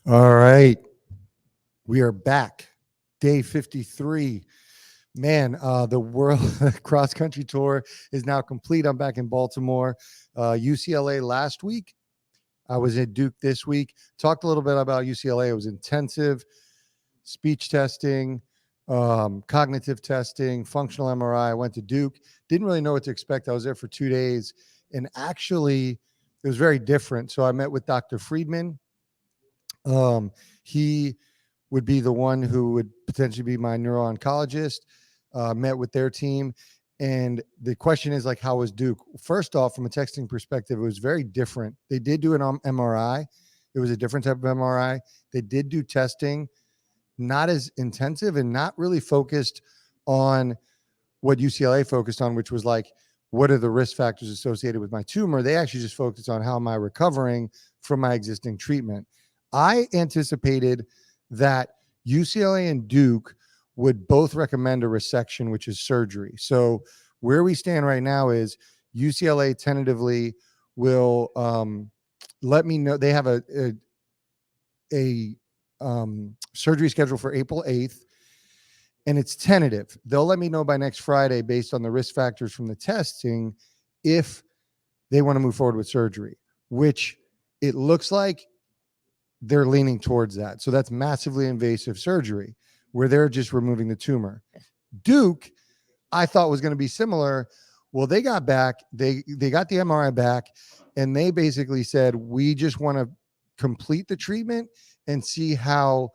All right. We are back. Day 53. Man, the world cross country tour is now complete. I'm back in Baltimore. UCLA last week. I was at Duke this week. Talked a little bit about UCLA. It was intensive speech testing, cognitive testing, functional MRI. I went to Duke. Didn't really know what to expect. I was there for 2 days. And actually, it was very different. So I met with Dr. Friedman. He would be the one who would potentially be my neuro-oncologist, met with their team. And the question is like, how was Duke? First off, from a texting perspective, it was very different. They did do an MRI. It was a different type of MRI. They did do testing, not as intensive and not really focused on what UCLA focused on, which was like, what are the risk factors associated with my tumor? They actually just focused on how am I recovering from my existing treatment. I anticipated that UCLA and Duke would both recommend a resection, which is surgery. So where we stand right now is UCLA tentatively will let me know. They have a surgery scheduled for April 8th, and it's tentative. They'll let me know by next Friday based on the risk factors from the testing if they want to move forward with surgery, which it looks like they're leaning towards that. So that's massively invasive surgery where they're just removing the tumor. Duke, I thought was going to be similar. Well, they got back, they got the MRI back, and they basically said, we just want to complete the treatment and see where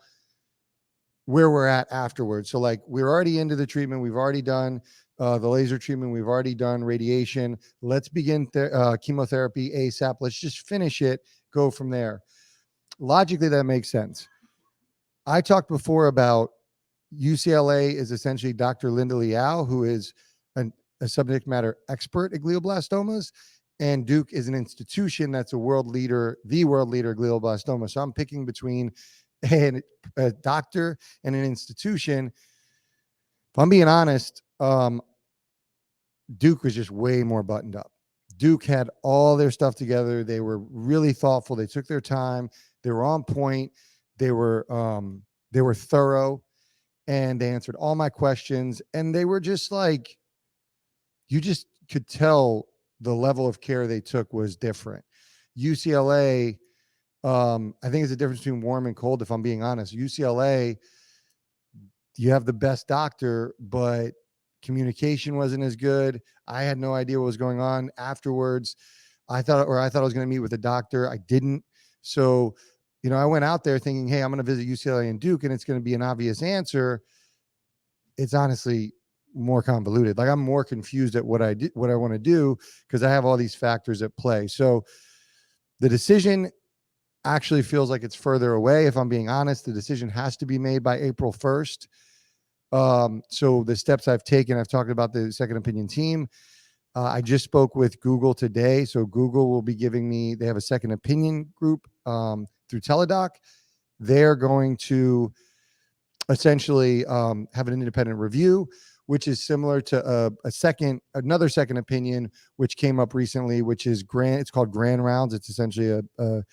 we're at afterwards. So like, we're already into the treatment. We've already done the laser treatment. We've already done radiation. Let's begin chemotherapy ASAP. Let's just finish it, go from there. Logically, that makes sense. I talked before about UCLA is essentially Dr. Linda Liao, who is a subject matter expert at glioblastomas, and Duke is an institution that's the world leader of glioblastoma. So I'm picking between a doctor and an institution. If I'm being honest, Duke was just way more buttoned up. Duke had all their stuff together. They were really thoughtful. They took their time. They were on point. They were thorough, and they answered all my questions. And they were just like, you just could tell the level of care they took was different. UCLA, I think it's a difference between warm and cold. If I'm being honest, UCLA, you have the best doctor, but communication wasn't as good. I had no idea what was going on afterwards. I thought I was going to meet with a doctor. I didn't. So, I went out there thinking, hey, I'm going to visit UCLA and Duke, and it's going to be an obvious answer. It's honestly more convoluted. Like, I'm more confused at what I want to do because I have all these factors at play. So the decision actually feels like it's further away. If I'm being honest, the decision has to be made by April 1st. So the steps I've taken, I've talked about the second opinion team. I just spoke with Google today. So Google will be giving me, they have a second opinion group through Teladoc. They're going to essentially have an independent review, which is similar to another second opinion, which came up recently, which is it's called Grand Rounds. It's essentially a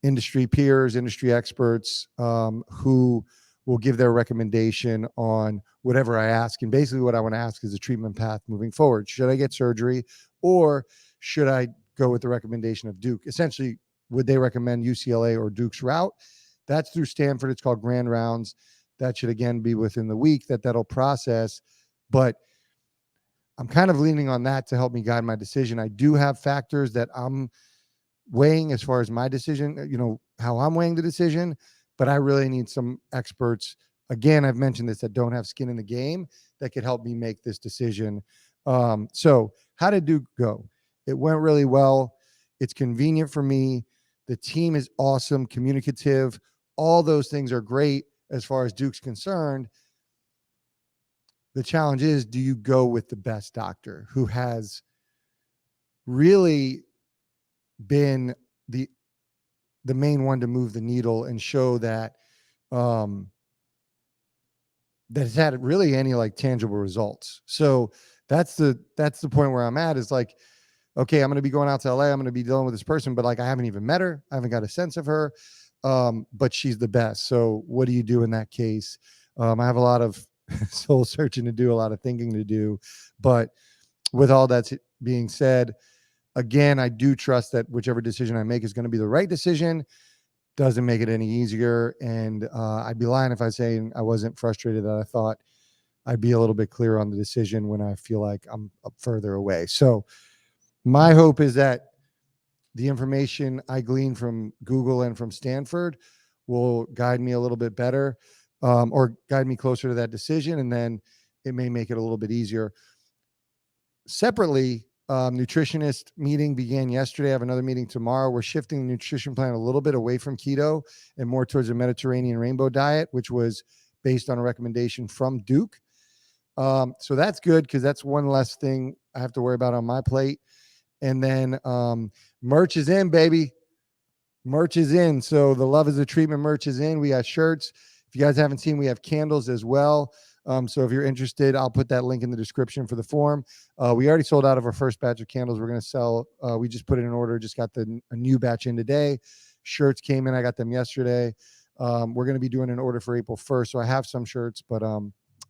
industry peers, industry experts who will give their recommendation on whatever I ask. And basically what I want to ask is a treatment path moving forward. Should I get surgery, or should I go with the recommendation of Duke? Essentially, would they recommend UCLA or Duke's route? That's through Stanford. It's called Grand Rounds. That should, again, be within the week that'll process. But I'm kind of leaning on that to help me guide my decision. I do have factors that I'm weighing as far as my decision, how I'm weighing the decision, but I really need some experts. Again, I've mentioned this, that don't have skin in the game, that could help me make this decision. So how did Duke go? It went really well. It's convenient for me. The team is awesome, communicative. All those things are great as far as Duke's concerned. The challenge is, do you go with the best doctor who has really been the main one to move the needle and show that that has had really any like tangible results? So that's the point where I'm at, is like, okay, I'm going to be going out to LA. I'm going to be dealing with this person, but like, I haven't even met her. I haven't got a sense of her. but she's the best. So what do you do in that case? I have a lot of soul searching to do, a lot of thinking to do. But with all that being said, again, I do trust that whichever decision I make is going to be the right decision. Doesn't make it any easier. And I'd be lying if I say I wasn't frustrated that I thought I'd be a little bit clearer on the decision when I feel like I'm up further away. So my hope is that the information I glean from Google and from Stanford will guide me a little bit better, or guide me closer to that decision. And then it may make it a little bit easier. Separately, nutritionist meeting began yesterday. I have another meeting tomorrow. We're shifting the nutrition plan a little bit away from keto and more towards a Mediterranean rainbow diet, which was based on a recommendation from Duke. So that's good because that's one less thing I have to worry about on my plate. And then merch is in, baby. Merch is in. So the Love is a Treatment merch is in. We got shirts. If you guys haven't seen, we have candles as well. So if you're interested, I'll put that link in the description for the form. We already sold out of our first batch of candles. We're going to sell. We just put it in order. Just got a new batch in today. Shirts came in. I got them yesterday. We're going to be doing an order for April 1st. So I have some shirts, but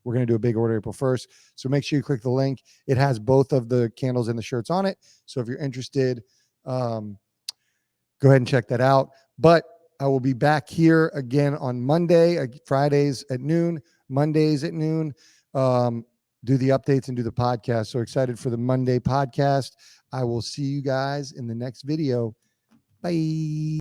we're going to do a big order April 1st. So make sure you click the link. It has both of the candles and the shirts on it. So if you're interested, go ahead and check that out. But I will be back here again on Monday, Fridays at noon, Mondays at noon, do the updates and do the podcast. So excited for the Monday podcast. I will see you guys in the next video. Bye.